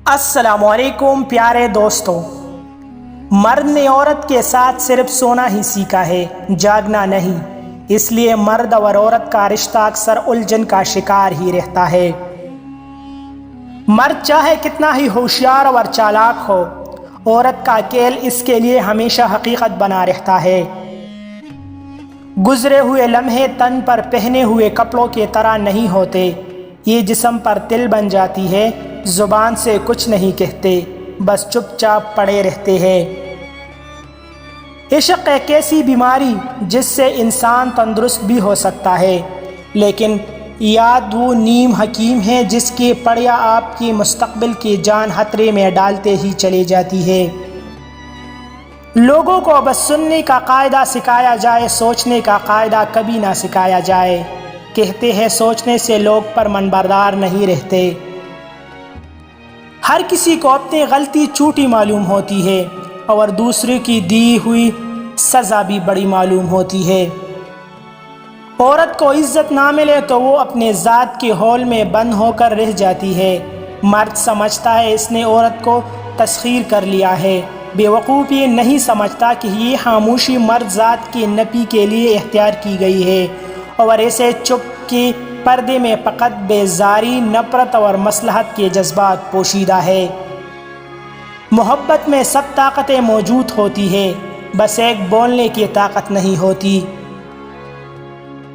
السلام علیکم پیارے دوستوں، مرد نے عورت کے ساتھ صرف سونا ہی سیکھا ہے، جاگنا نہیں۔ اس لیے مرد اور عورت کا رشتہ اکثر الجھن کا شکار ہی رہتا ہے۔ مرد چاہے کتنا ہی ہوشیار اور چالاک ہو، عورت کا کیل اس کے لیے ہمیشہ حقیقت بنا رہتا ہے۔ گزرے ہوئے لمحے تن پر پہنے ہوئے کپڑوں کی طرح نہیں ہوتے، یہ جسم پر تل بن جاتی ہے۔ زبان سے کچھ نہیں کہتے، بس چپ چاپ پڑے رہتے ہیں۔ عشق ایک ایسی بیماری جس سے انسان تندرست بھی ہو سکتا ہے، لیکن یاد وہ نیم حکیم ہے جس کی پڑیا آپ کی مستقبل کی جان خطرے میں ڈالتے ہی چلی جاتی ہے۔ لوگوں کو بس سننے کا قاعدہ سکھایا جائے، سوچنے کا قاعدہ کبھی نہ سکھایا جائے۔ کہتے ہیں سوچنے سے لوگ پر منبردار نہیں رہتے۔ ہر کسی کو اپنی غلطی چھوٹی معلوم ہوتی ہے اور دوسرے کی دی ہوئی سزا بھی بڑی معلوم ہوتی ہے۔ عورت کو عزت نہ ملے تو وہ اپنے ذات کے ہول میں بند ہو کر رہ جاتی ہے۔ مرد سمجھتا ہے اس نے عورت کو تسخیر کر لیا ہے، بے وقوف یہ نہیں سمجھتا کہ یہ خاموشی مرد ذات کی نفی کے لیے اختیار کی گئی ہے، اور ایسے چپ کے پردے میں فقط بیزاری، نفرت اور مصلحت کے جذبات پوشیدہ ہے۔ محبت میں سب طاقتیں موجود ہوتی ہیں، بس ایک بولنے کی طاقت نہیں ہوتی۔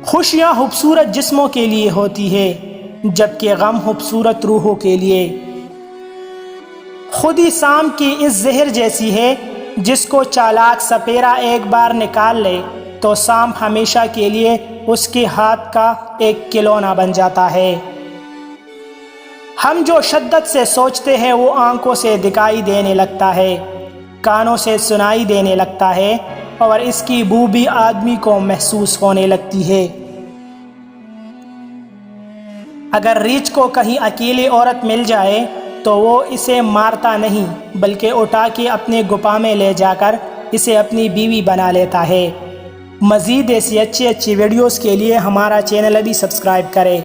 خوشیاں خوبصورت جسموں کے لیے ہوتی ہے، جبکہ غم خوبصورت روحوں کے لیے۔ خودی سام کی اس زہر جیسی ہے، جس کو چالاک سپیرا ایک بار نکال لے تو سام ہمیشہ کے لیے اس کے ہاتھ کا ایک کھلونا بن جاتا ہے۔ ہم جو شدت سے سوچتے ہیں وہ آنکھوں سے دکھائی دینے لگتا ہے، کانوں سے سنائی دینے لگتا ہے، اور اس کی بو بھی آدمی کو محسوس ہونے لگتی ہے۔ اگر ریچھ کو کہیں اکیلی عورت مل جائے تو وہ اسے مارتا نہیں بلکہ اٹھا کے اپنے گپا میں لے جا کر اسے اپنی بیوی بنا لیتا ہے۔ مزید ایسی اچھی ویڈیوز کے لیے ہمارا چینل ابھی سبسکرائب کریں۔